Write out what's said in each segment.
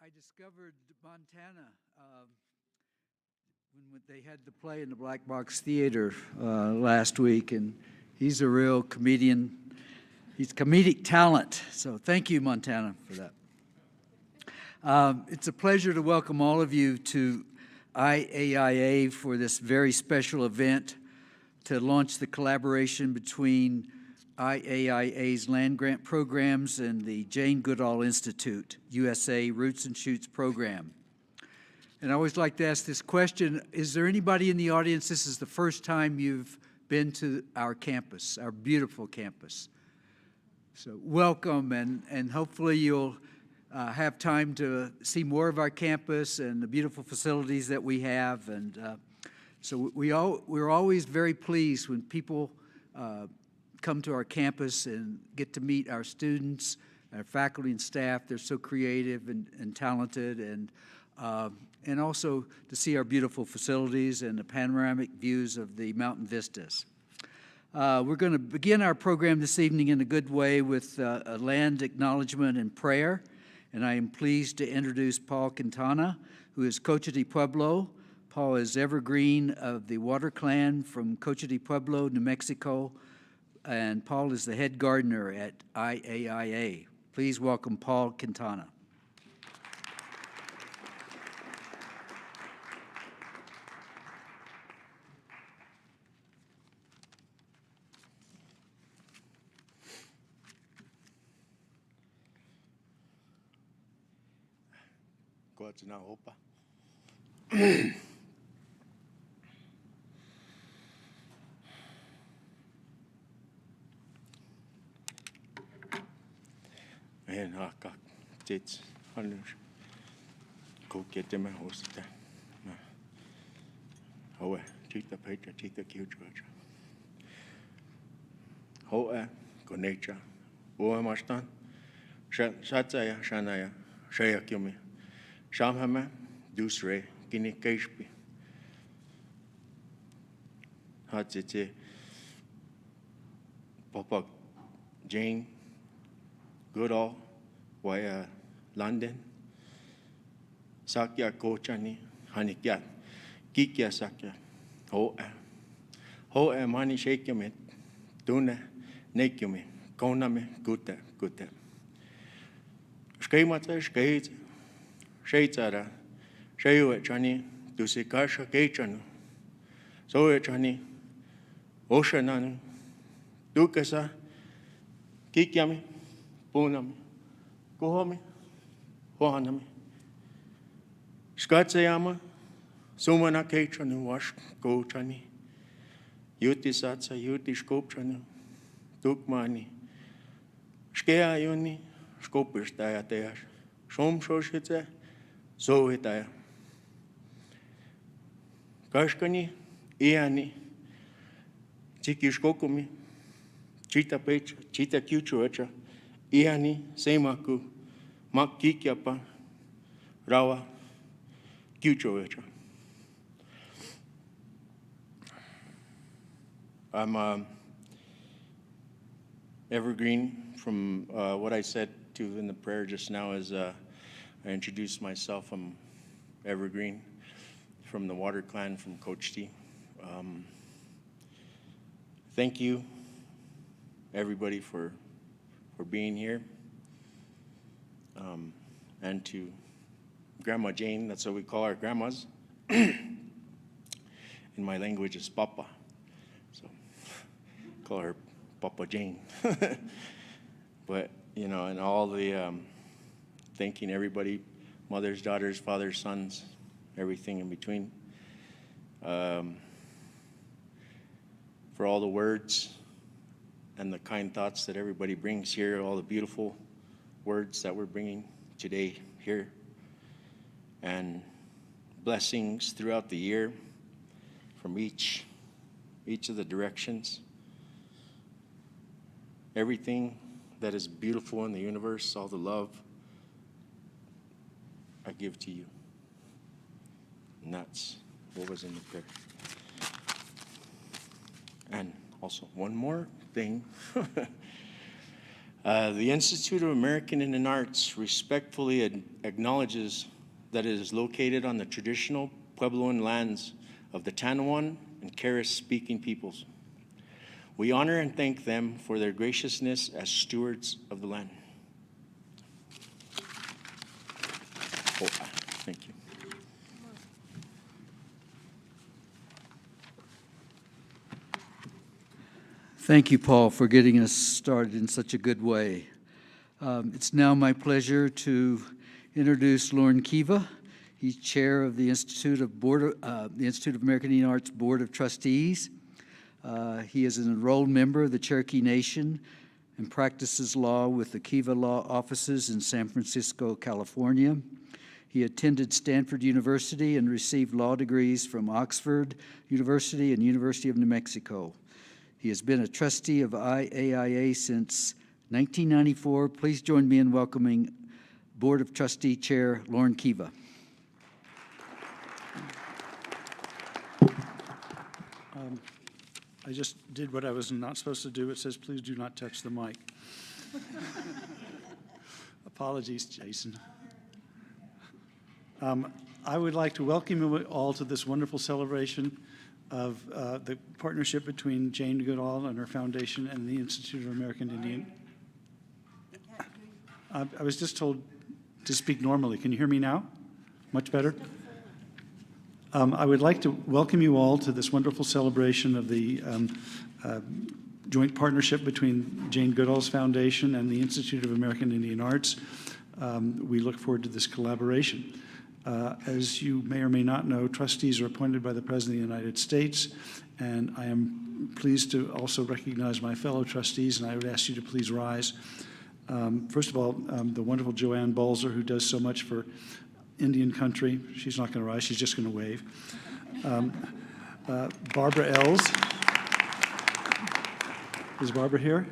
I discovered Montana when they had the play in the Black Box Theater last week, and he's a real comedian. He's comedic talent, so thank you, Montana, for that. It's a pleasure to welcome all of you to IAIA for this very special event to launch the collaboration between IAIA's land grant programs and the Jane Goodall Institute, USA Roots and Shoots program. And I always like to ask this question, is there anybody in the audience, this is the first time you've been to our campus, our beautiful campus? So welcome, and hopefully you'll have time to see more of our campus and the beautiful facilities that we have. And so we're always very pleased when people come to our campus and get to meet our students, our faculty and staff. They're so creative and talented, and also to see our beautiful facilities and the panoramic views of the mountain vistas. We're going to begin our program this evening in a good way with a land acknowledgement and prayer, and I am pleased to introduce Paul Quintana, who is Cocha de Pueblo. Paul is Evergreen of the Water Clan from Cocha de Pueblo, New Mexico, and Paul is the head gardener at IAIA. Please welcome Paul Quintana. God's now opa. And got tits, hundreds. Go get them a host. Oh, take the paper, take the cute church. Oh, go nature. Oh, Mastan. Shataya, Shanaya, Shayakumi. Shamhama, Dusre, Guinea Kashpi. Hatsite, Papa Jane, Goodall, Waya London, Sakya Kochani, Hanikyat, Kikya Sakya, Hoa Mani Shakemit, Duna, Nakumi, Koname, Gutta. Skemata, Skate. Shaitzara, Shayu Chani, Dusikasha Kachanu, Soya Chani, Oshananu, Dukasa, Kikyami, Punami, Kohami, Hohanami, Skatsayama, Sumana Kachanu, Wash Kochani, Yuti Satsa, Yuti Skopchanu, Dukmani, Skea Yuni, Skopers Diateas, Shom Shoshitze. So hitaya. Kashkani, Iani, Chikishkokumi, Chita Pech, Chita Kuchuecha, Iani, Semaku, Makikyapa, Rawa, Kuchuecha. I'm Evergreen. From what I said to in the prayer just now is I introduced myself. I'm Evergreen from the Water Clan from Cochiti. Thank you, everybody, for being here. And to Grandma Jane, that's what we call our grandmas. In my language is Papa. So call her Papa Jane. But, you know, and all the thanking everybody, mothers, daughters, fathers, sons, everything in between, for all the words and the kind thoughts that everybody brings here, all the beautiful words that we're bringing today here, and blessings throughout the year from each of the directions. Everything that is beautiful in the universe, all the love, I give to you. And that's what was in the prayer. And also, one more thing. The Institute of American Indian Arts respectfully acknowledges that it is located on the traditional Puebloan lands of the Tanawan and Keres-speaking peoples. We honor and thank them for their graciousness as stewards of the land. Thank you. Thank you, Paul, for getting us started in such a good way. It's now my pleasure to introduce Lauren Kiva. He's chair of the Institute of American Indian Arts Board of Trustees. He is an enrolled member of the Cherokee Nation and practices law with the Kiva Law offices in San Francisco, California. He attended Stanford University and received law degrees from Oxford University and University of New Mexico. He has been a trustee of IAIA since 1994. Please join me in welcoming Board of Trustee Chair Lauren Kiva. I just did what I was not supposed to do. It says, please do not touch the mic. Apologies, Jason. I would like to welcome you all to this wonderful celebration of the partnership between Jane Goodall and her foundation and the Institute of American Indian. I was just told to speak normally. Can you hear me now? Much better? I would like to welcome you all to this wonderful celebration of the joint partnership between Jane Goodall's Foundation and the Institute of American Indian Arts. We look forward to this collaboration. As you may or may not know, trustees are appointed by the President of the United States, and I am pleased to also recognize my fellow trustees, and I would ask you to please rise. First of all, the wonderful Joanne Balzer, who does so much for Indian country. She's not going to rise, she's just going to wave. Barbara Ells. Is Barbara here?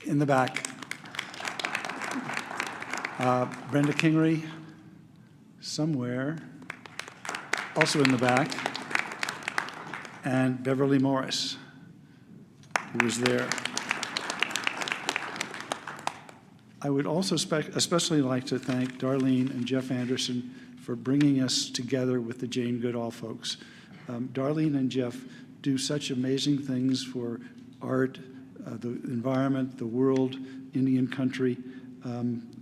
In the back. Brenda Kingery, somewhere, also in the back. And Beverly Morris, who was there. I would also especially like to thank Darlene and Jeff Anderson for bringing us together with the Jane Goodall folks. Darlene and Jeff do such amazing things for art, the environment, the world, Indian country.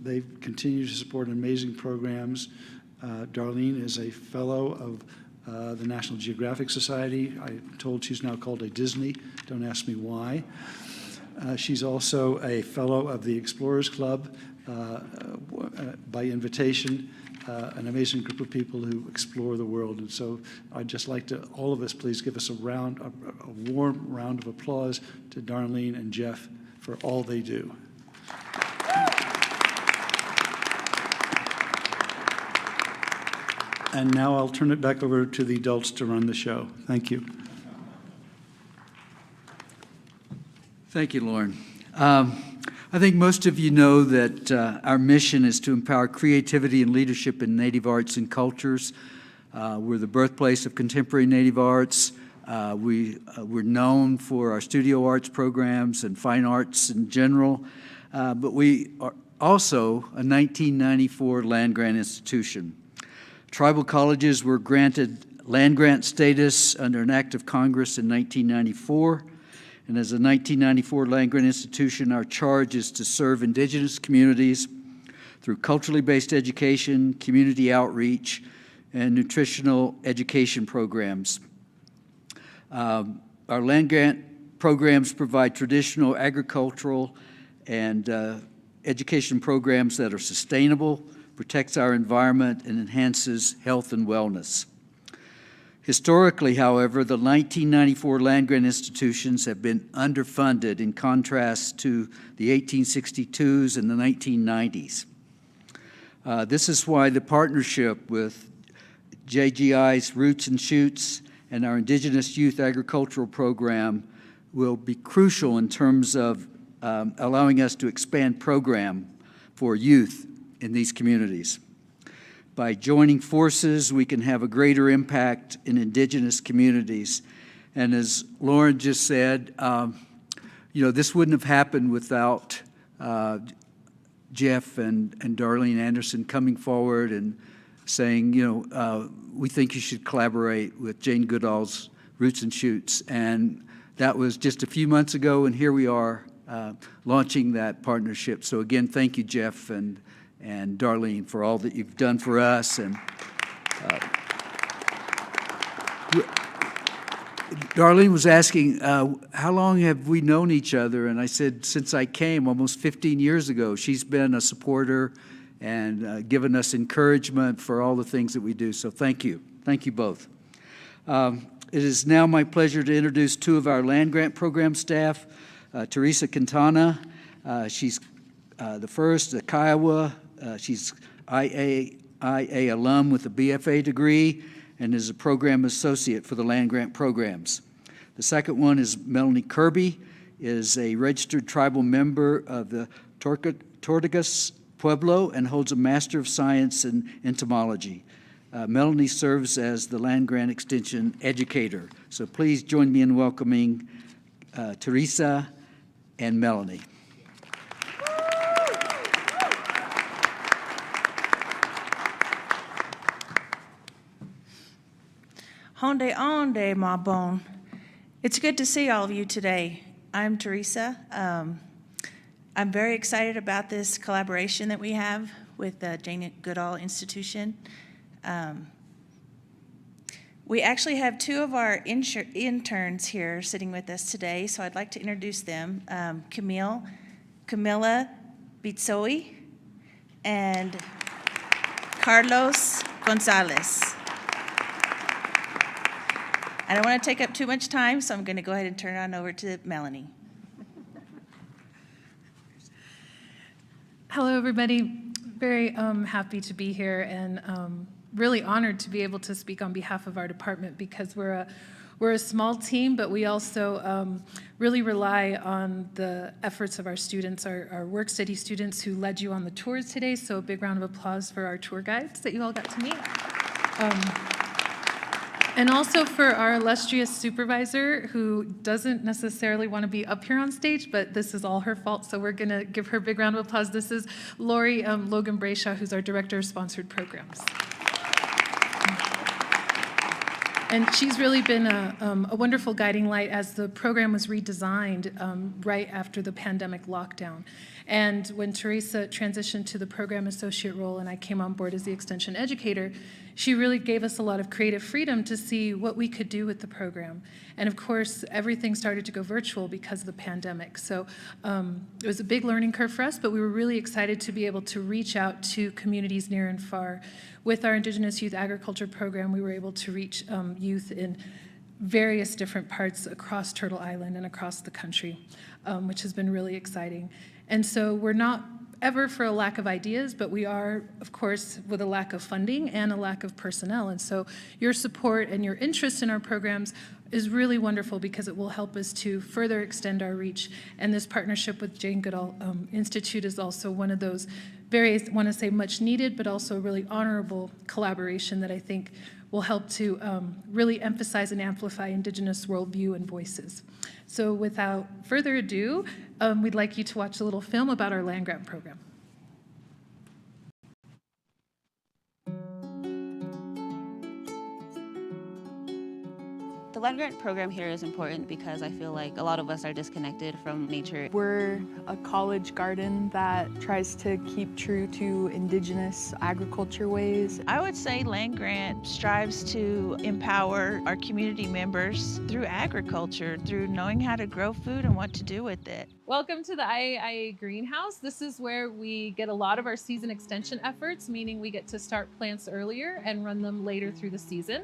They continue to support amazing programs. Darlene is a fellow of the National Geographic Society. I'm told she's now called a Disney. Don't ask me why. She's also a fellow of the Explorers Club by invitation, an amazing group of people who explore the world. And so I'd just like to, all of us, please give us a warm round of applause to Darlene and Jeff for all they do. And now I'll turn it back over to the adults to run the show. Thank you. Thank you, Lauren. I think most of you know that our mission is to empower creativity and leadership in Native arts and cultures. We're the birthplace of contemporary Native arts. We're known for our studio arts programs and fine arts in general, but we are also a 1994 land-grant institution. Tribal colleges were granted land-grant status under an act of Congress in 1994. And as a 1994 land-grant institution, our charge is to serve Indigenous communities through culturally based education, community outreach, and nutritional education programs. Our land-grant programs provide traditional agricultural and education programs that are sustainable, protects our environment, and enhances health and wellness. Historically, however, the 1994 land-grant institutions have been underfunded in contrast to the 1862s and the 1990s. This is why the partnership with JGI's Roots and Shoots and our Indigenous Youth Agricultural Program will be crucial in terms of allowing us to expand program for youth in these communities. By joining forces, we can have a greater impact in Indigenous communities. And as Lauren just said, this wouldn't have happened without Jeff and Darlene Anderson coming forward and saying, we think you should collaborate with Jane Goodall's Roots and Shoots. And that was just a few months ago, and here we are launching that partnership. So again, thank you, Jeff and Darlene, for all that you've done for us. And Darlene was asking, how long have we known each other? And I said, since I came almost 15 years ago. She's been a supporter and given us encouragement for all the things that we do. So thank you. Thank you both. It is now my pleasure to introduce two of our land grant program staff. Teresa Quintana, she's the first, a Kiowa. She's IAIA alum with a BFA degree and is a program associate for the land grant programs. The second one is Melanie Kirby, is a registered tribal member of the Tortugas Pueblo and holds a Master of Science in Entomology. Melanie serves as the land grant extension educator. So please join me in welcoming Teresa and Melanie. Honde onde, ma bon. It's good to see all of you today. I'm Teresa. I'm very excited about this collaboration that we have with the Jane Goodall Institution. We actually have two of our interns here sitting with us today, so I'd like to introduce them. Camila Bitsoy and Carlos Gonzalez. I don't want to take up too much time, so I'm going to go ahead and turn it on over to Melanie. Hello, everybody. Very happy to be here and really honored to be able to speak on behalf of our department because we're a small team, but we also really rely on the efforts of our students, our work study students who led you on the tours today. So a big round of applause for our tour guides that you all got to meet. And also for our illustrious supervisor, who doesn't necessarily want to be up here on stage, but this is all her fault, so we're going to give her a big round of applause. This is Lori Logan Brayshaw, who's our Director of Sponsored Programs. And she's really been a wonderful guiding light as the program was redesigned right after the pandemic lockdown. And when Teresa transitioned to the program associate role and I came on board as the extension educator, she really gave us a lot of creative freedom to see what we could do with the program. And of course, everything started to go virtual because of the pandemic. So it was a big learning curve for us, but we were really excited to be able to reach out to communities near and far. With our Indigenous Youth Agriculture Program, we were able to reach youth in various different parts across Turtle Island and across the country, which has been really exciting. And so we're not ever for a lack of ideas, but we are, of course, with a lack of funding and a lack of personnel. And so your support and your interest in our programs is really wonderful because it will help us to further extend our reach. And this partnership with Jane Goodall Institute is also one of those very, I want to say, much needed, but also really honorable collaboration that I think will help to really emphasize and amplify Indigenous worldview and voices. So without further ado, we'd like you to watch a little film about our land grant program. The land grant program here is important because I feel like a lot of us are disconnected from nature. We're a college garden that tries to keep true to Indigenous agriculture ways. I would say land grant strives to empower our community members through agriculture, through knowing how to grow food and what to do with it. Welcome to the IAIA greenhouse. This is where we get a lot of our season extension efforts, meaning we get to start plants earlier and run them later through the season.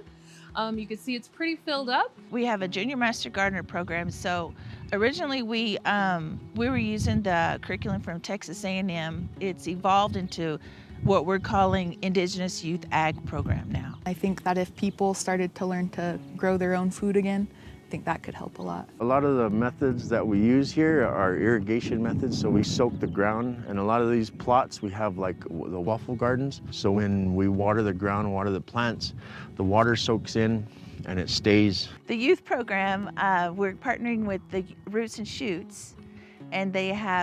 You can see it's pretty filled up. We have a Junior Master Gardener program. So originally we were using the curriculum from Texas A&M. It's evolved into what we're calling Indigenous Youth Ag program now. I think that if people started to learn to grow their own food again, I think that could help a lot. A lot of the methods that we use here are irrigation methods, so we soak the ground. And a lot of these plots, we have like the waffle gardens. So when we water the ground, water the plants, the water soaks in and it stays. The youth program, we're partnering with the Roots and Shoots, and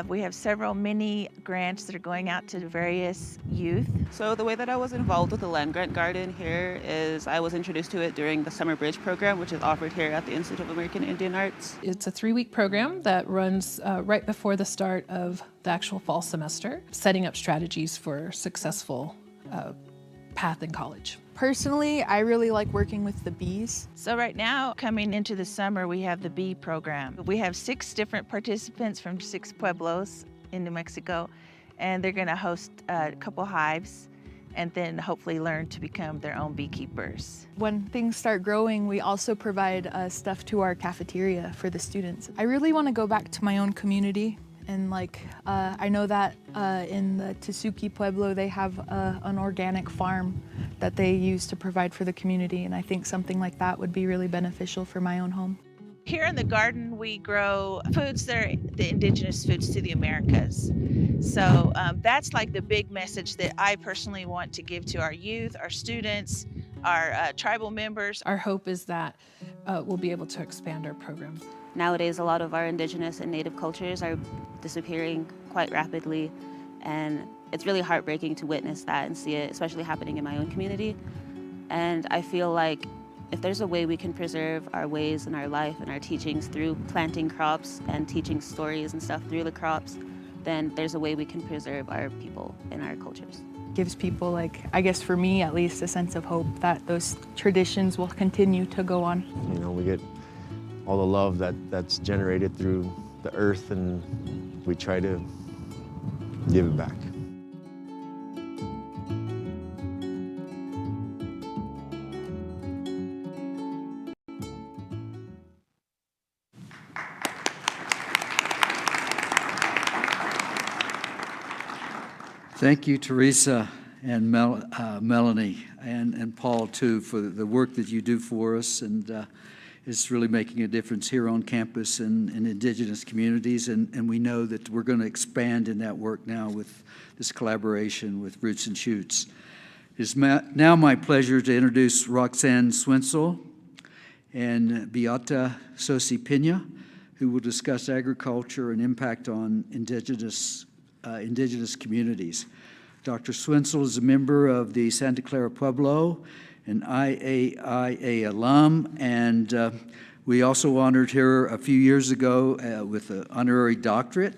we have several mini grants that are going out to various youth. So the way that I was involved with the land grant garden here is I was introduced to it during the Summer Bridge program, which is offered here at the Institute of American Indian Arts. It's a 3-week program that runs right before the start of the actual fall semester, setting up strategies for successful path in college. Personally, I really like working with the bees. So right now, coming into the summer, we have the bee program. We have 6 different participants from 6 pueblos in New Mexico, and they're going to host a couple hives and then hopefully learn to become their own beekeepers. When things start growing, we also provide stuff to our cafeteria for the students. I really want to go back to my own community. And I know that in the Tesuque Pueblo, they have an organic farm that they use to provide for the community. And I think something like that would be really beneficial for my own home. Here in the garden, we grow foods that are the indigenous foods to the Americas. So that's like the big message that I personally want to give to our youth, our students, our tribal members. Our hope is that we'll be able to expand our program. Nowadays, a lot of our indigenous and native cultures are disappearing quite rapidly, and it's really heartbreaking to witness that and see it, especially happening in my own community. And I feel like if there's a way we can preserve our ways in our life and our teachings through planting crops and teaching stories and stuff through the crops, then there's a way we can preserve our people and our cultures. Gives people, I guess for me at least, a sense of hope that those traditions will continue to go on. You know, we get all the love that's generated through the earth, and we try to give it back. Thank you, Teresa and Melanie, and Paul, too, for the work that you do for us. And it's really making a difference here on campus and in Indigenous communities. And we know that we're going to expand in that work now with this collaboration with Roots and Shoots. It is now my pleasure to introduce Roxanne Swensel and Biata Sosi Pena, who will discuss agriculture and impact on Indigenous communities. Dr. Swensel is a member of the Santa Clara Pueblo, an IAIA alum, and we also honored her a few years ago with an honorary doctorate,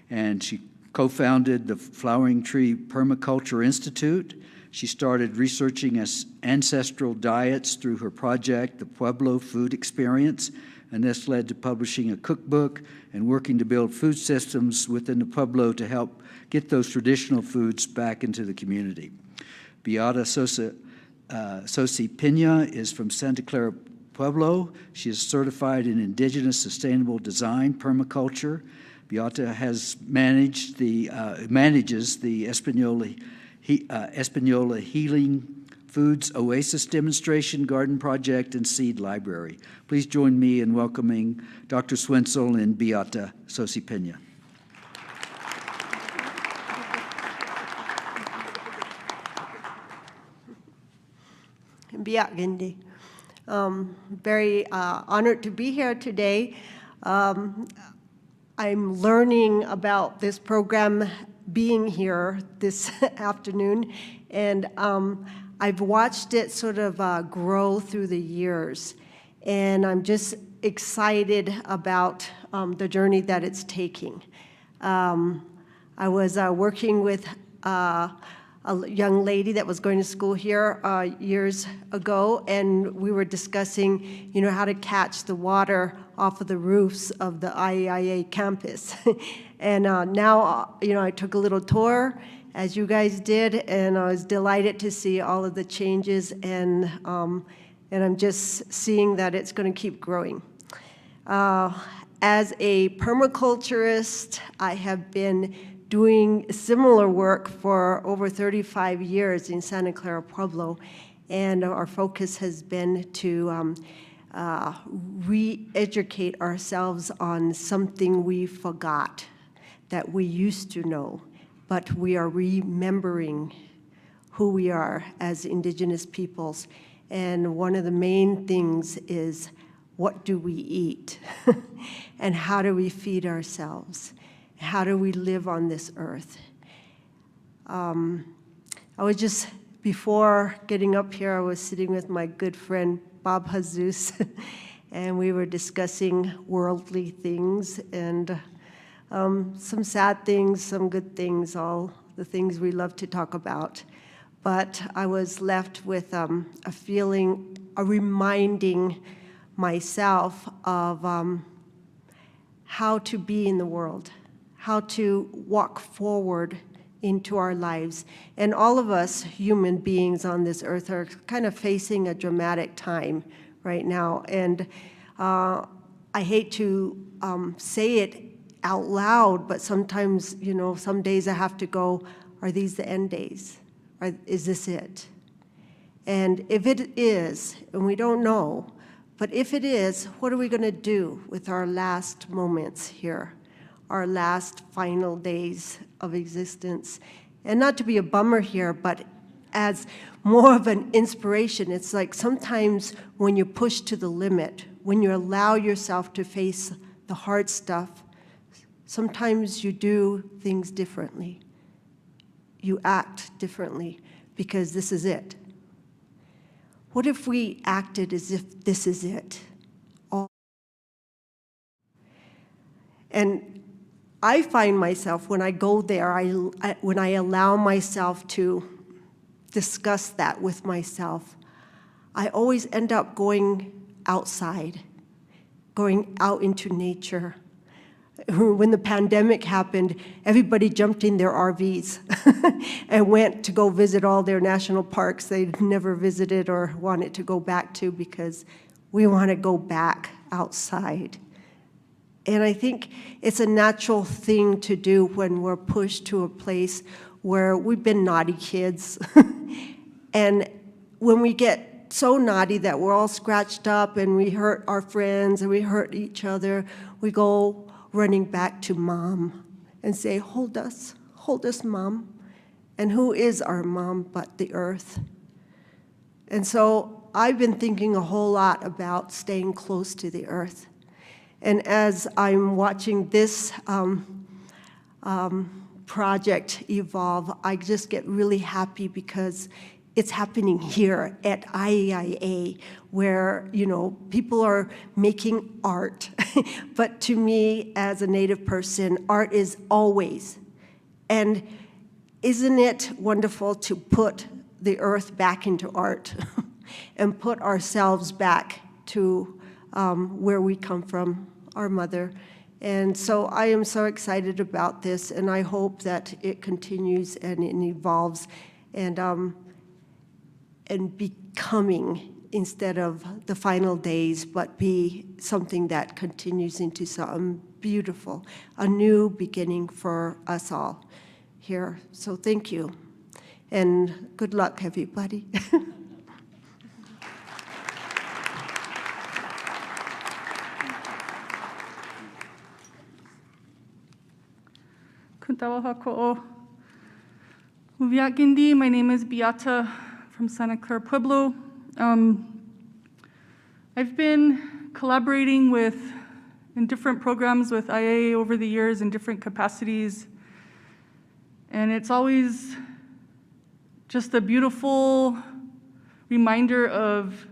and she co-founded the Flowering Tree Permaculture Institute. She started researching ancestral diets through her project, the Pueblo Food Experience, and this led to publishing a cookbook and working to build food systems within the Pueblo to help get those traditional foods back into the community. Biata Sosi Pena is from Santa Clara Pueblo. She is certified in Indigenous Sustainable Design Permaculture. Biata has manages the Espanola Healing Foods Oasis Demonstration Garden Project and Seed Library. Please join me in welcoming Dr. Swensel and Biata Sosi Pena. Very honored to be here today. I'm learning about this program being here this afternoon, and I've watched it sort of grow through the years, and I'm just excited about the journey that it's taking. I was working with a young lady that was going to school here years ago, and we were discussing, how to catch the water off of the roofs of the IAIA campus. And now, I took a little tour, as you guys did, and I was delighted to see all of the changes, and I'm just seeing that it's going to keep growing. As a permaculturist, I have been doing similar work for over 35 years in Santa Clara Pueblo, and our focus has been to re-educate ourselves on something we forgot that we used to know, but we are remembering who we are as Indigenous peoples. And one of the main things is what do we eat? And how do we feed ourselves? How do we live on this earth? I was just, before getting up here, I was sitting with my good friend Bob Jesus, and we were discussing worldly things and some sad things, some good things, all the things we love to talk about. But I was left with a feeling, a reminding myself of how to be in the world, how to walk forward into our lives. And all of us human beings on this earth are kind of facing a dramatic time right now. And I hate to say it out loud, but sometimes, you know, some days I have to go, are these the end days? Is this it? And if it is, and we don't know, but if it is, what are we going to do with our last moments here, our last final days of existence? And not to be a bummer here, but as more of an inspiration, it's like sometimes when you push to the limit, when you allow yourself to face the hard stuff, sometimes you do things differently. You act differently because this is it. What if we acted as if this is it? And I find myself, when I go there, when I allow myself to discuss that with myself, I always end up going outside, going out into nature. When the pandemic happened, everybody jumped in their RVs and went to go visit all their national parks they'd never visited or wanted to go back to, because we want to go back outside. And I think it's a natural thing to do when we're pushed to a place where we've been naughty kids. And when we get so naughty that we're all scratched up and we hurt our friends and we hurt each other, we go running back to mom and say, hold us, mom. And who is our mom but the earth? And so I've been thinking a whole lot about staying close to the earth. And as I'm watching this project evolve, I just get really happy because it's happening here at IAIA, where, you know, people are making art. But to me, as a Native person, art is always. And isn't it wonderful to put the earth back into art and put ourselves back to where we come from, our mother? And so I am so excited about this, and I hope that it continues and it evolves and becoming, instead of the final days, but be something that continues into something beautiful, a new beginning for us all here. So thank you, and good luck, everybody. Kuntawa hako'o. Uviak Gindi, my name is Biata from Santa Clara Pueblo. I've been collaborating in different programs with IAIA over the years in different capacities. And it's always just a beautiful reminder of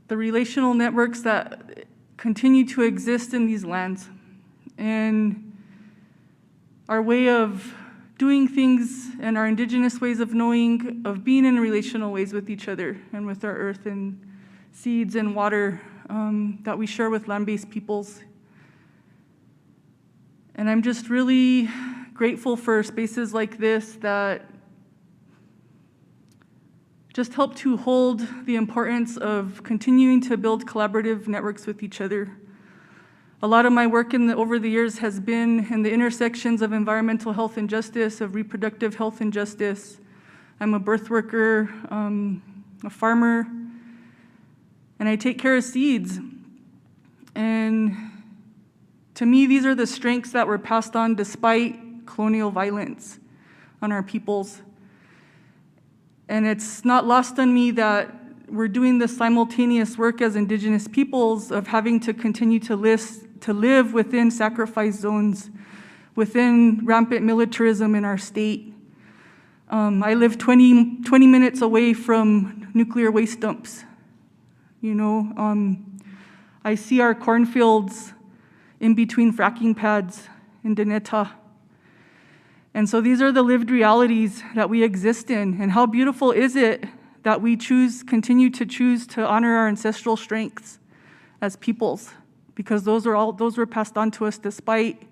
the relational networks that continue to exist in these lands. And our way of doing things and our indigenous ways of knowing, of being in relational ways with each other and with our earth and seeds and water that we share with land-based peoples. And I'm just really grateful for spaces like this that just help to hold the importance of continuing to build collaborative networks with each other. A lot of my work over the years has been in the intersections of environmental health and justice, of reproductive health and justice. I'm a birth worker, a farmer, and I take care of seeds. And to me, these are the strengths that were passed on despite colonial violence on our peoples. And it's not lost on me that we're doing this simultaneous work as Indigenous peoples of having to continue to live within sacrifice zones, within rampant militarism in our state. I live 20 minutes away from nuclear waste dumps. You know, I see our cornfields in between fracking pads in Adita. And so these are the lived realities that we exist in. And how beautiful is it that we continue to choose to honor our ancestral strengths as peoples, because those were passed on to us despite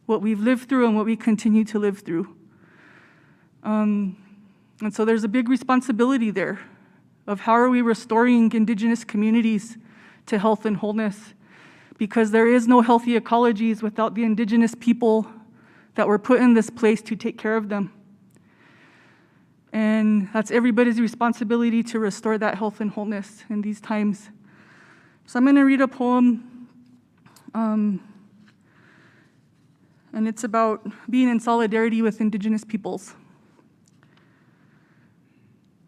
what we've lived through and what we continue to live through. And so there's a big responsibility there of how are we restoring Indigenous communities to health and wholeness, because there is no healthy ecologies without the Indigenous people that were put in this place to take care of them. And that's everybody's responsibility to restore that health and wholeness in these times. So I'm gonna read a poem, and it's about being in solidarity with Indigenous peoples.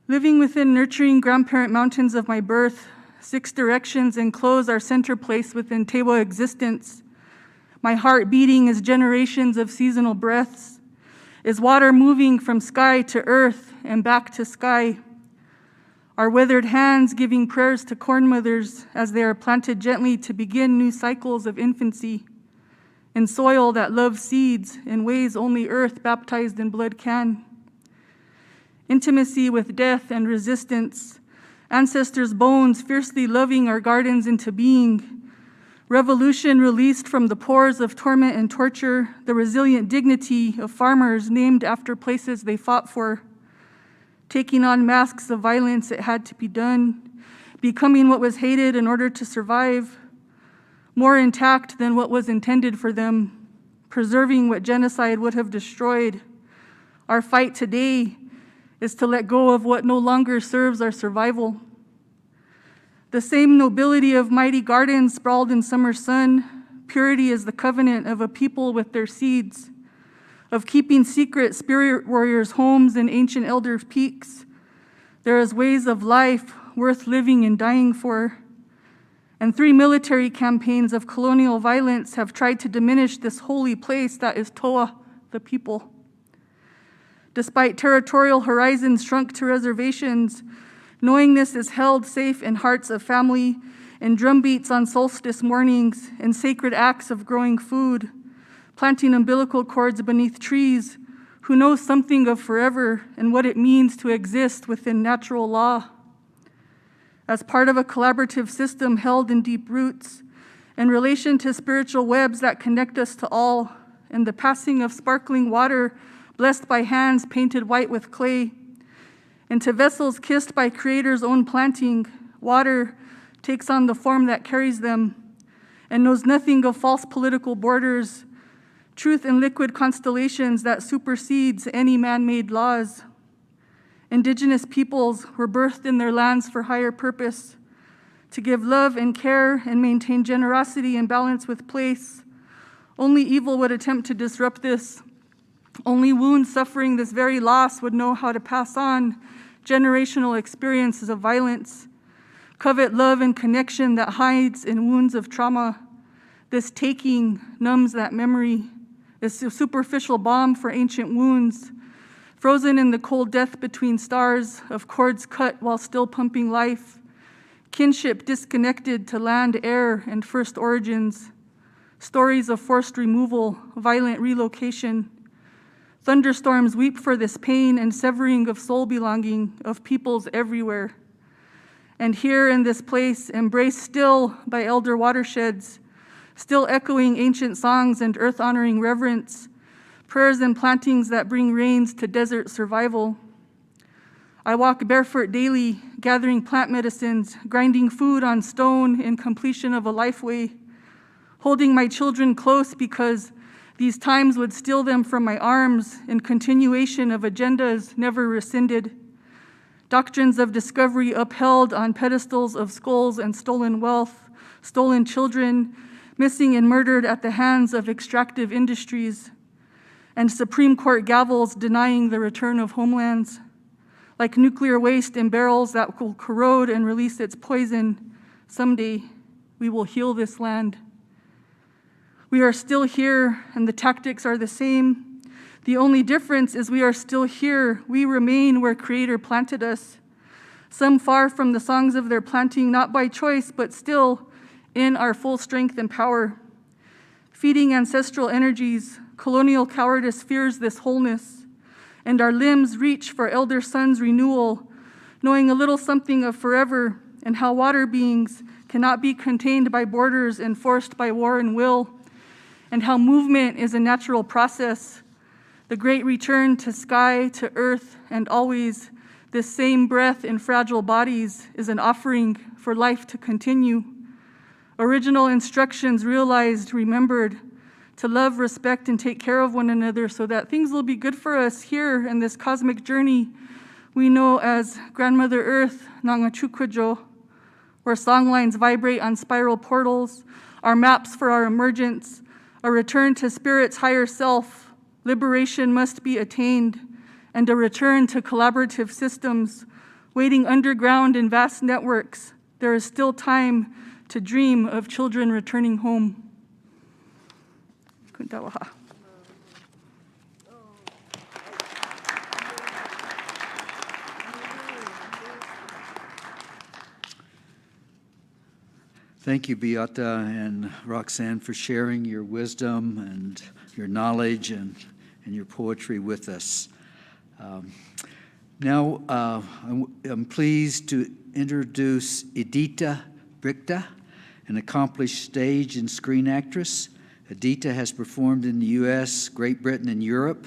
Living within nurturing grandparent mountains of my birth, 6 directions enclose our center place within Tewa existence. My heart beating as generations of seasonal breaths, is water moving from sky to earth and back to sky. Our withered hands giving prayers to corn mothers as they are planted gently to begin new cycles of infancy in soil that loves seeds in ways only earth baptized in blood can. Intimacy with death and resistance, ancestors' bones fiercely loving our gardens into being. Revolution released from the pores of torment and torture, the resilient dignity of farmers named after places they fought for. Taking on masks of violence, it had to be done. Becoming what was hated in order to survive. More intact than what was intended for them. Preserving what genocide would have destroyed. Our fight today is to let go of what no longer serves our survival. The same nobility of mighty gardens sprawled in summer sun, purity is the covenant of a people with their seeds, of keeping secret spirit warriors' homes in ancient elder peaks. There is ways of life worth living and dying for. And 3 military campaigns of colonial violence have tried to diminish this holy place that is Toa, the people. Despite territorial horizons shrunk to reservations, knowingness is held safe in hearts of family, in drumbeats on solstice mornings, in sacred acts of growing food, planting umbilical cords beneath trees, who know something of forever and what it means to exist within natural law. As part of a collaborative system held in deep roots, in relation to spiritual webs that connect us to all, in the passing of sparkling water blessed by hands painted white with clay, into vessels kissed by Creator's own planting, water takes on the form that carries them and knows nothing of false political borders, truth in liquid constellations that supersedes any man-made laws. Indigenous peoples were birthed in their lands for higher purpose, to give love and care and maintain generosity and balance with place. Only evil would attempt to disrupt this. Only wounds suffering this very loss would know how to pass on generational experiences of violence, covet love and connection that hides in wounds of trauma. This taking numbs that memory, is a superficial balm for ancient wounds, frozen in the cold death between stars of cords cut while still pumping life, kinship disconnected to land, air, and first origins, stories of forced removal, violent relocation. Thunderstorms weep for this pain and severing of soul belonging of peoples everywhere. And here in this place, embraced still by elder watersheds, still echoing ancient songs and earth-honoring reverence, prayers and plantings that bring rains to desert survival. I walk barefoot daily, gathering plant medicines, grinding food on stone in completion of a lifeway, holding my children close because these times would steal them from my arms in continuation of agendas never rescinded. Doctrines of discovery upheld on pedestals of skulls and stolen wealth, stolen children, missing and murdered at the hands of extractive industries, and Supreme Court gavels denying the return of homelands. like nuclear waste in barrels that will corrode and release its poison. Someday, we will heal this land. We are still here, and the tactics are the same. The only difference is we are still here. We remain where Creator planted us. Some far from the songs of their planting, not by choice, but still in our full strength and power. Feeding ancestral energies, colonial cowardice fears this wholeness, and our limbs reach for elder sons' renewal, knowing a little something of forever and how water beings cannot be contained by borders and forced by war and will, and how movement is a natural process, the great return to sky, to earth, and always this same breath in fragile bodies is an offering for life to continue. Original instructions realized, remembered, to love, respect, and take care of one another so that things will be good for us here in this cosmic journey we know as Grandmother Earth, Nangachukwajo, where songlines vibrate on spiral portals, our maps for our emergence, a return to spirit's higher self, liberation must be attained, and a return to collaborative systems, waiting underground in vast networks. There is still time to dream of children returning home. Kuntawaha. Thank you, Biata and Roxanne, for sharing your wisdom and your knowledge and your poetry with us. Now, I'm pleased to introduce Adita Brito, an accomplished stage and screen actress. Adita has performed in the U.S., Great Britain, and Europe.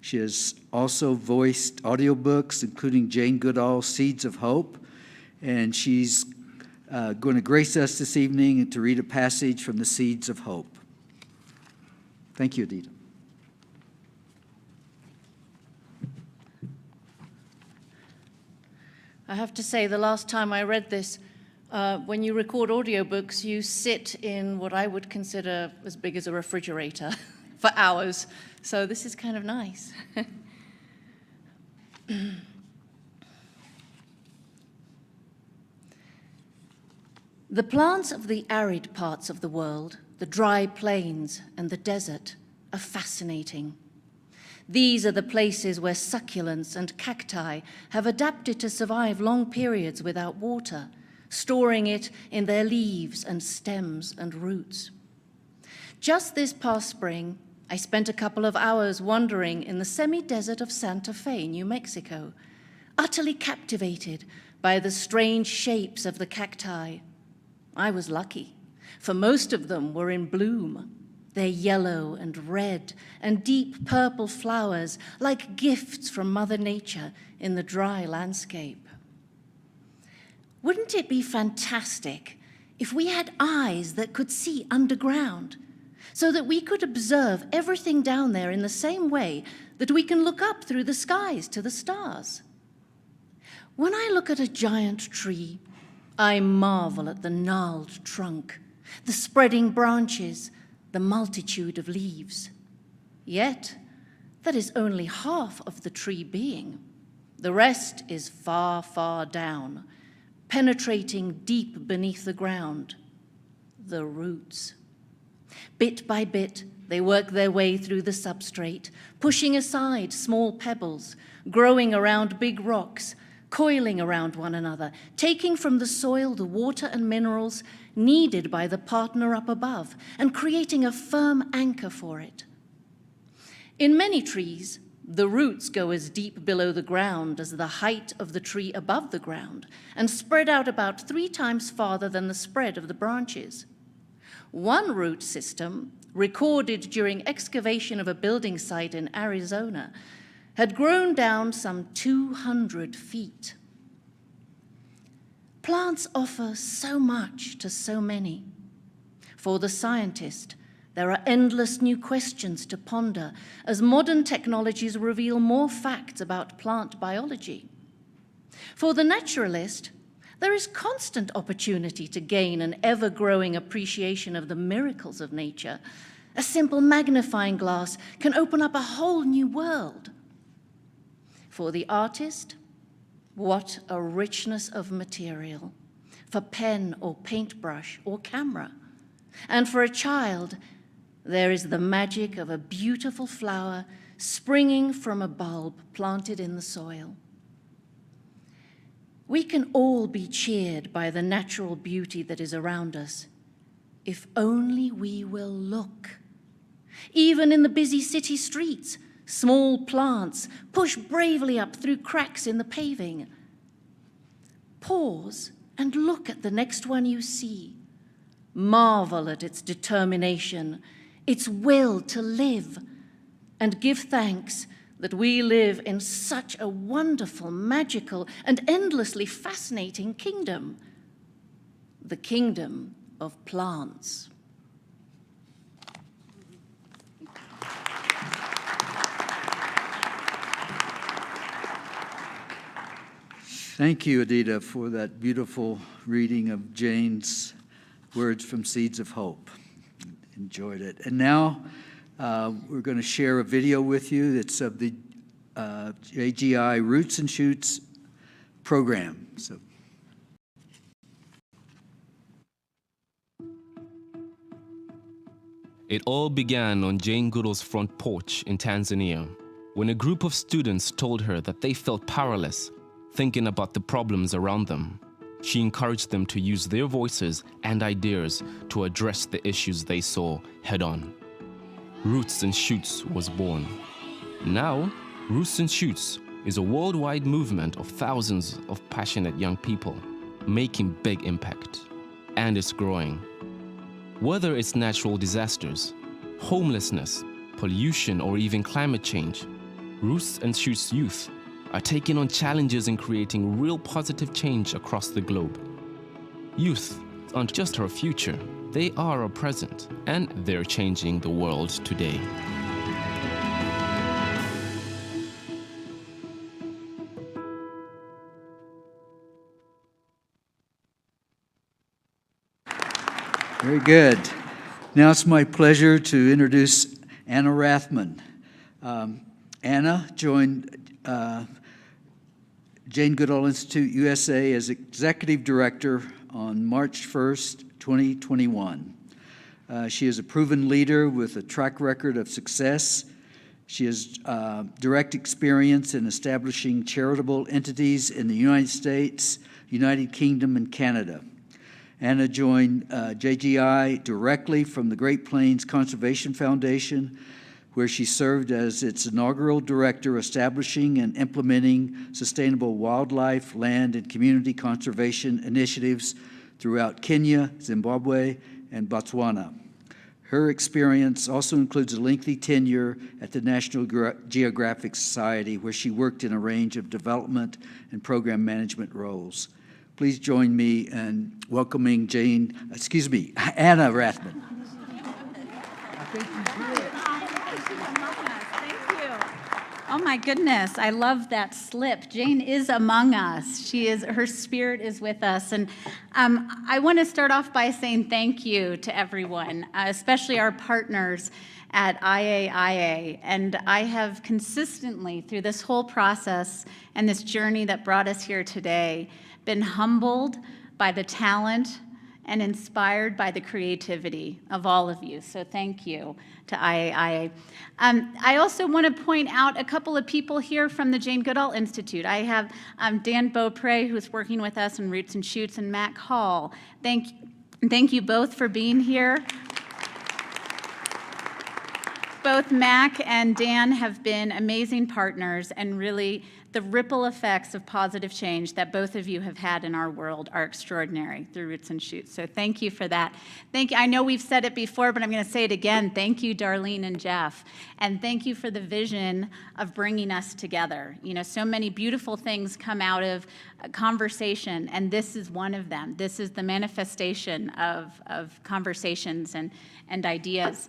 She has also voiced audiobooks, including Jane Goodall's Seeds of Hope, and she's going to grace us this evening to read a passage from the Seeds of Hope. Thank you, Adita. I have to say, the last time I read this, when you record audiobooks, you sit in what I would consider as big as a refrigerator for hours. So this is kind of nice. The plants of the arid parts of the world, the dry plains and the desert, are fascinating. These are the places where succulents and cacti have adapted to survive long periods without water, storing it in their leaves and stems and roots. Just this past spring, I spent a couple of hours wandering in the semi-desert of Santa Fe, New Mexico, utterly captivated by the strange shapes of the cacti. I was lucky, for most of them were in bloom. Their yellow and red and deep purple flowers like gifts from Mother Nature in the dry landscape. Wouldn't it be fantastic if we had eyes that could see underground, so that we could observe everything down there in the same way that we can look up through the skies to the stars? When I look at a giant tree, I marvel at the gnarled trunk, the spreading branches, the multitude of leaves. Yet, that is only half of the tree being. The rest is far, far down, penetrating deep beneath the ground, the roots. Bit by bit, they work their way through the substrate, pushing aside small pebbles, growing around big rocks, coiling around one another, taking from the soil the water and minerals needed by the partner up above, and creating a firm anchor for it. In many trees, the roots go as deep below the ground as the height of the tree above the ground, and spread out about 3 times farther than the spread of the branches. One root system, recorded during excavation of a building site in Arizona, had grown down some 200 feet. Plants offer so much to so many. For the scientist, there are endless new questions to ponder as modern technologies reveal more facts about plant biology. For the naturalist, there is constant opportunity to gain an ever-growing appreciation of the miracles of nature. A simple magnifying glass can open up a whole new world. For the artist, What a richness of material for pen or paintbrush or camera. And for a child, there is the magic of a beautiful flower springing from a bulb planted in the soil. We can all be cheered by the natural beauty that is around us, if only we will look. Even in the busy city streets, small plants push bravely up through cracks in the paving. Pause and look at the next one you see. Marvel at its determination, its will to live, and give thanks that we live in such a wonderful, magical, and endlessly fascinating kingdom, the kingdom of plants. Thank you, Adita, for that beautiful reading of Jane's words from Seeds of Hope. Enjoyed it. And now we're going to share a video with you that's of the AGI Roots and Shoots program. So. It all began on Jane Goodall's front porch in Tanzania, when a group of students told her that they felt powerless, thinking about the problems around them. She encouraged them to use their voices and ideas to address the issues they saw head-on. Roots and Shoots was born. Now, Roots and Shoots is a worldwide movement of thousands of passionate young people making big impact, and it's growing. Whether it's natural disasters, homelessness, pollution, or even climate change, Roots and Shoots youth are taking on challenges and creating real positive change across the globe. Youth aren't just our future, they are our present, and they're changing the world today. Very good. Now it's my pleasure to introduce Anna Rathbun. Anna joined Jane Goodall Institute USA as Executive Director on March 1st, 2021. She is a proven leader with a track record of success. She has direct experience in establishing charitable entities in the United States, United Kingdom, and Canada. Anna joined JGI directly from the Great Plains Conservation Foundation, where she served as its inaugural director, establishing and implementing sustainable wildlife, land, and community conservation initiatives throughout Kenya, Zimbabwe, and Botswana. Her experience also includes a lengthy tenure at the National Geographic Society, where she worked in a range of development and program management roles. Please join me in welcoming Anna Rathbun. Oh my goodness, I love that slip. Jane is among us. Her spirit is with us. And I want to start off by saying thank you to everyone, especially our partners at IAIA. And I have consistently, through this whole process and this journey that brought us here today, been humbled by the talent and inspired by the creativity of all of you. So thank you to IAIA. I also want to point out a couple of people here from the Jane Goodall Institute. I have Dan Beaupre, who's working with us in Roots and Shoots, and Mac Hall. Thank you both for being here. Both Mac and Dan have been amazing partners, and really the ripple effects of positive change that both of you have had in our world are extraordinary through Roots and Shoots. So thank you for that. Thank you. I know we've said it before, but I'm going to say it again. Thank you, Darlene and Jeff. And thank you for the vision of bringing us together. You know, so many beautiful things come out of conversation, and this is one of them. This is the manifestation of conversations and ideas.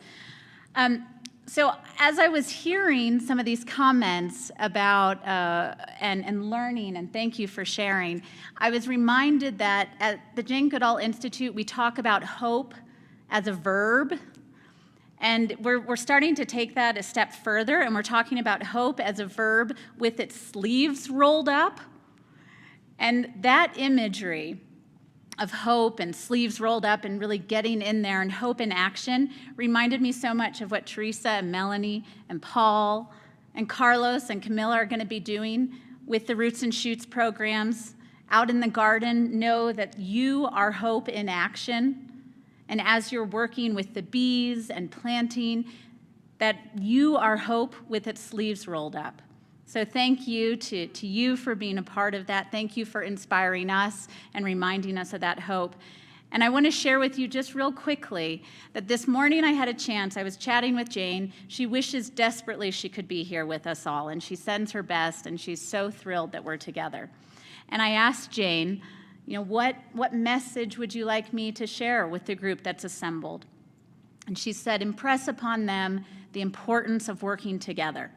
So as I was hearing some of these comments about and learning, and thank you for sharing, I was reminded that at the Jane Goodall Institute, we talk about hope as a verb, and we're starting to take that a step further, and we're talking about hope as a verb with its sleeves rolled up. And that imagery of hope and sleeves rolled up and really getting in there and hope in action reminded me so much of what Teresa and Melanie and Paul and Carlos and Camilla are going to be doing with the Roots and Shoots programs out in the garden. Know that you are hope in action. And as you're working with the bees and planting, that you are hope with its sleeves rolled up. So thank you to you for being a part of that. Thank you for inspiring us and reminding us of that hope. And I want to share with you just real quickly that this morning I had a chance. I was chatting with Jane. She wishes desperately she could be here with us all, and she sends her best, and she's so thrilled that we're together. And I asked Jane, what message would you like me to share with the group that's assembled? And she said, impress upon them the importance of working together,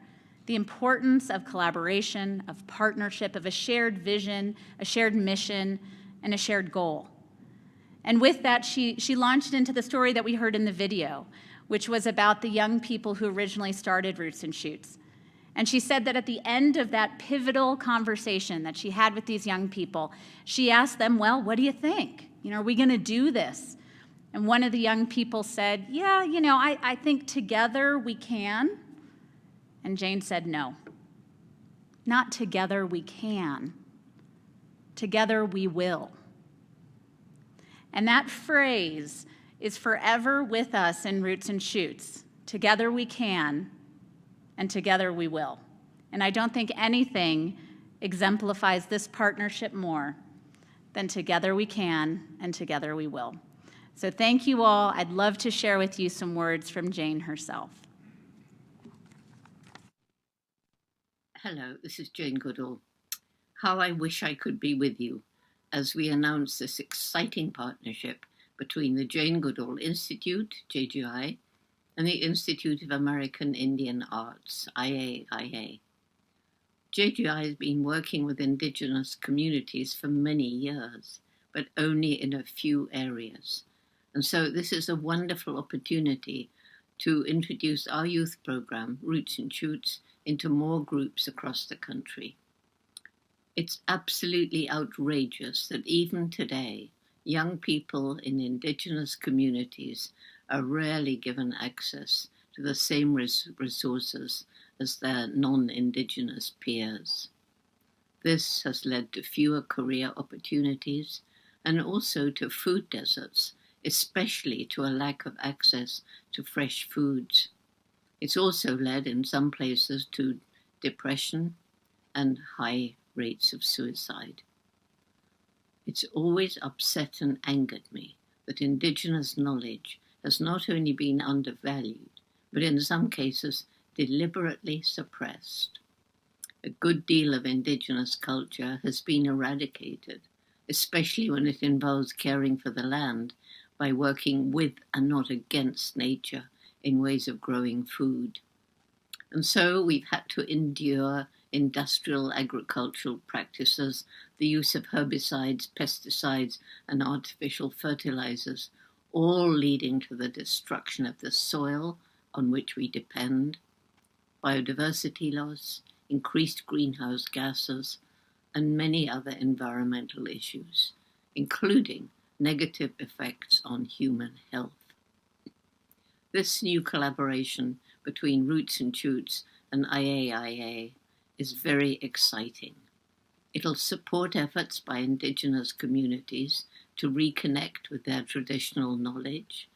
the importance of collaboration, of partnership, of a shared vision, a shared mission, and a shared goal. And with that, she launched into the story that we heard in the video, which was about the young people who originally started Roots and Shoots. And she said that at the end of that pivotal conversation that she had with these young people, she asked them, well, what do you think? Are we going to do this? And one of the young people said, yeah, I think together we can. And Jane said, no, not together we can. Together we will. And that phrase is forever with us in Roots and Shoots. Together we can, and together we will. And I don't think anything exemplifies this partnership more than together we can, and together we will. So thank you all. I'd love to share with you some words from Jane herself. Hello, this is Jane Goodall. How I wish I could be with you as we announce this exciting partnership between the Jane Goodall Institute, JGI, and the Institute of American Indian Arts, IAIA. JGI has been working with Indigenous communities for many years, but only in a few areas. And so this is a wonderful opportunity to introduce our youth program, Roots and Shoots, into more groups across the country. It's absolutely outrageous that even today, young people in Indigenous communities are rarely given access to the same resources as their non-Indigenous peers. This has led to fewer career opportunities and also to food deserts, especially to a lack of access to fresh foods. It's also led in some places to depression and high rates of suicide. It's always upset and angered me that Indigenous knowledge has not only been undervalued, but in some cases deliberately suppressed. A good deal of Indigenous culture has been eradicated, especially when it involves caring for the land by working with and not against nature in ways of growing food. And so we've had to endure industrial agricultural practices, the use of herbicides, pesticides, and artificial fertilizers, all leading to the destruction of the soil on which we depend, biodiversity loss, increased greenhouse gases, and many other environmental issues, including negative effects on human health. This new collaboration between Roots and Shoots and IAIA is very exciting. It'll support efforts by Indigenous communities to reconnect with their traditional knowledge,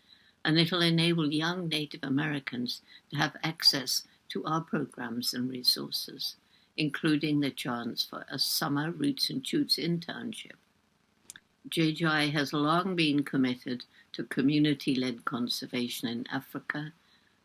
and it'll enable young Native Americans to have access to our programs and resources, including the chance for a summer Roots and Shoots internship. JGI has long been committed to community-led conservation in Africa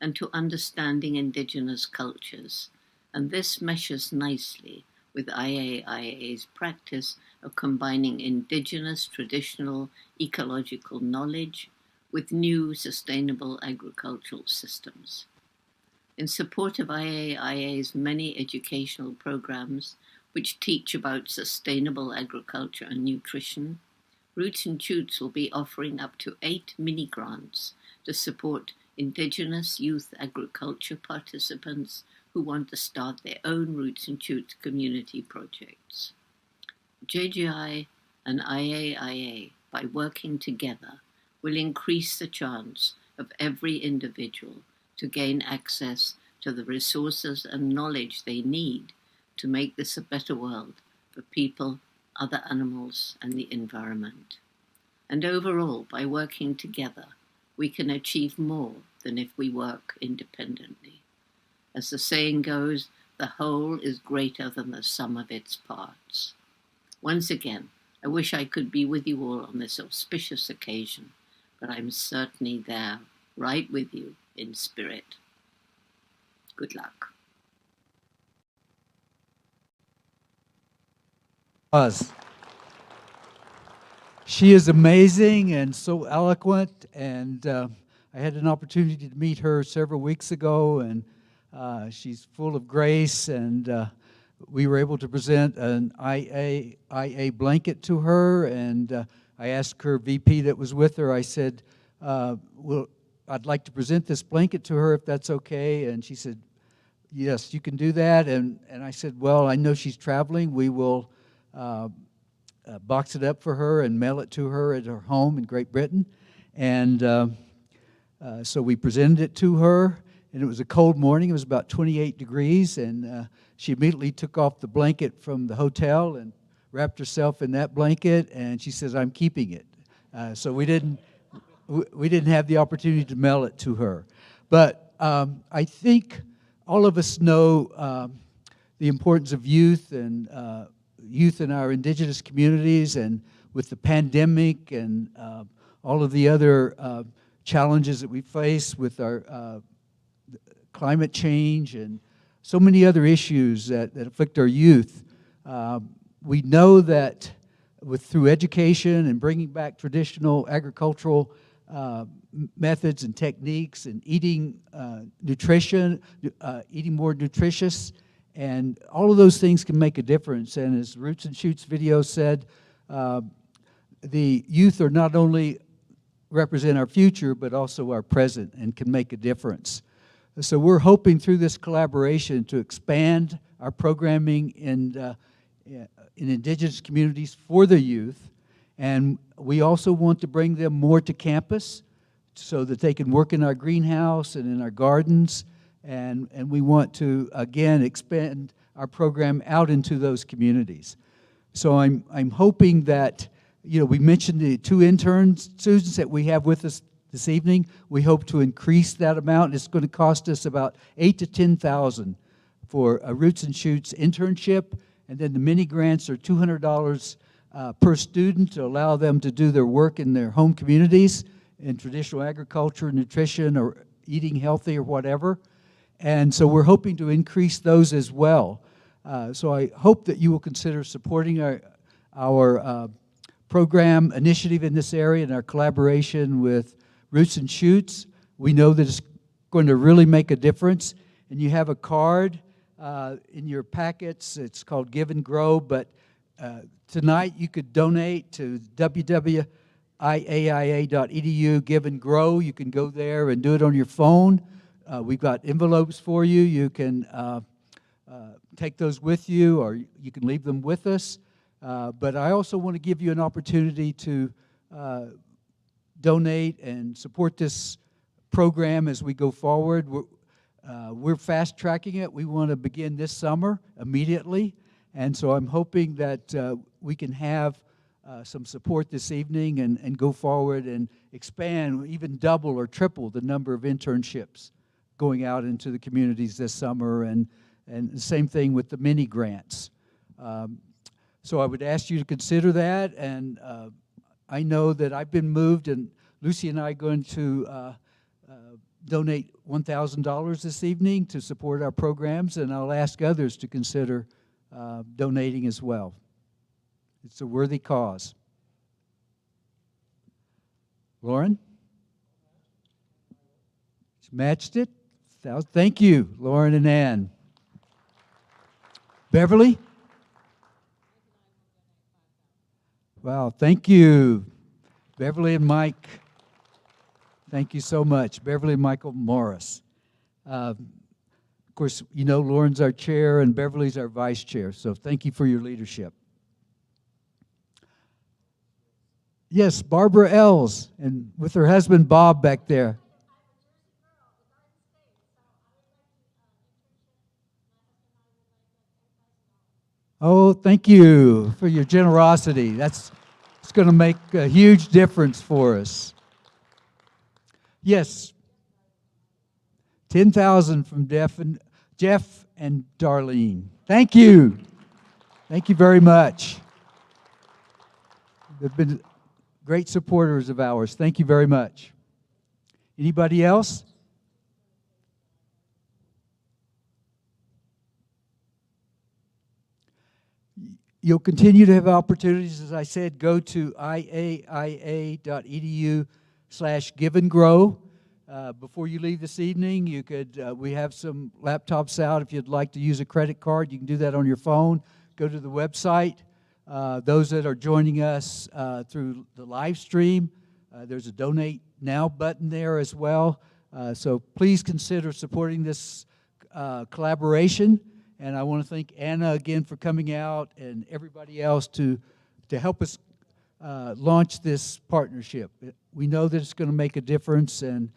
and to understanding Indigenous cultures, and this meshes nicely with IAIA's practice of combining Indigenous traditional ecological knowledge with new sustainable agricultural systems. In support of IAIA's many educational programs which teach about sustainable agriculture and nutrition, Roots and Shoots will be offering up to 8 mini-grants to support Indigenous youth agriculture participants who want to start their own Roots and Shoots community projects. JGI and IAIA, by working together, will increase the chance of every individual to gain access to the resources and knowledge they need to make this a better world for people, other animals, and the environment. And overall, by working together, we can achieve more than if we work independently. As the saying goes, the whole is greater than the sum of its parts. Once again, I wish I could be with you all on this auspicious occasion, but I'm certainly there, right with you in spirit. Good luck. She is amazing and so eloquent, and I had an opportunity to meet her several weeks ago, and she's full of grace, and we were able to present an IAIA blanket to her, and I asked her VP that was with her, I said, well, I'd like to present this blanket to her if that's okay, and she said, yes, you can do that, and I said, well, I know she's traveling, we will box it up for her and mail it to her at her home in Great Britain, and so we presented it to her, and it was a cold morning, it was about 28 degrees, and she immediately took off the blanket from the hotel and wrapped herself in that blanket, and she says, I'm keeping it. So we didn't have the opportunity to mail it to her. But I think all of us know the importance of youth and youth in our indigenous communities, and with the pandemic and all of the other challenges that we face with our climate change and so many other issues that afflict our youth. We know that through education and bringing back traditional agricultural methods and techniques and eating nutrition, eating more nutritious, and all of those things can make a difference. And as Roots and Shoots video said, the youth are not only represent our future, but also our present and can make a difference. So we're hoping through this collaboration to expand our programming in indigenous communities for the youth, and we also want to bring them more to campus so that they can work in our greenhouse and in our gardens, and we want to, again, expand our program out into those communities. So I'm hoping that, you know, we mentioned the 2 intern students that we have with us this evening. We hope to increase that amount. It's going to cost us about $8,000 to $10,000 for a Roots and Shoots internship, and then the mini grants are $200 per student to allow them to do their work in their home communities in traditional agriculture, nutrition, or eating healthy or whatever. And so we're hoping to increase those as well. So I hope that you will consider supporting our program initiative in this area and our collaboration with Roots and Shoots. We know that it's going to really make a difference. And you have a card in your packets. It's called Give and Grow. But tonight you could donate to www.iaia.edu, Give and Grow. You can go there and do it on your phone. We've got envelopes for you. You can take those with you, or you can leave them with us. But I also want to give you an opportunity to donate and support this program as we go forward. We're fast-tracking it. We want to begin this summer immediately, and so I'm hoping that we can have some support this evening and go forward and expand, even double or triple the number of internships going out into the communities this summer, and the same thing with the mini grants. So I would ask you to consider that, and I know that I've been moved, and Lucy and I are going to donate $1,000 this evening to support our programs, and I'll ask others to consider donating as well. It's a worthy cause. Lauren? She matched it? Thank you, Lauren and Ann. Beverly? Wow, thank you. Beverly and Mike, thank you so much. Beverly and Michael Morris. Of course, you know Lauren's our chair and Beverly's our vice chair, so thank you for your leadership. Yes, Barbara Els, and with her husband Bob back there. Oh, thank you for your generosity. It's going to make a huge difference for us. Yes, 10,000 from Jeff and Darlene. Thank you. Thank you very much. They've been great supporters of ours. Thank you very much. Anybody else? You'll continue to have opportunities. As I said, go to IAIA.edu/giveandgrow. Before you leave this evening, you could. We have some laptops out. If you'd like to use a credit card, you can do that on your phone. Go to the website. Those that are joining us through the live stream, there's a Donate Now button there as well. So please consider supporting this collaboration. And I want to thank Anna again for coming out and everybody else to help us launch this partnership. We know that it's going to make a difference, and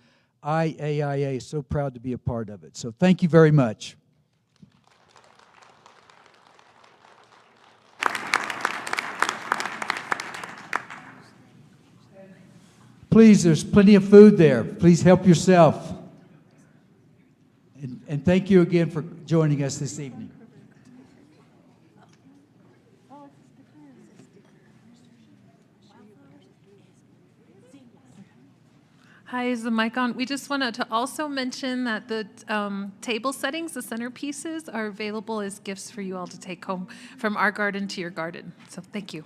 IAIA is so proud to be a part of it. So thank you very much. Please, there's plenty of food there. Please help yourself. And thank you again for joining us this evening. Hi, is the mic on? We just wanted to also mention that the table settings, the centerpieces, are available as gifts for you all to take home from our garden to your garden. So thank you.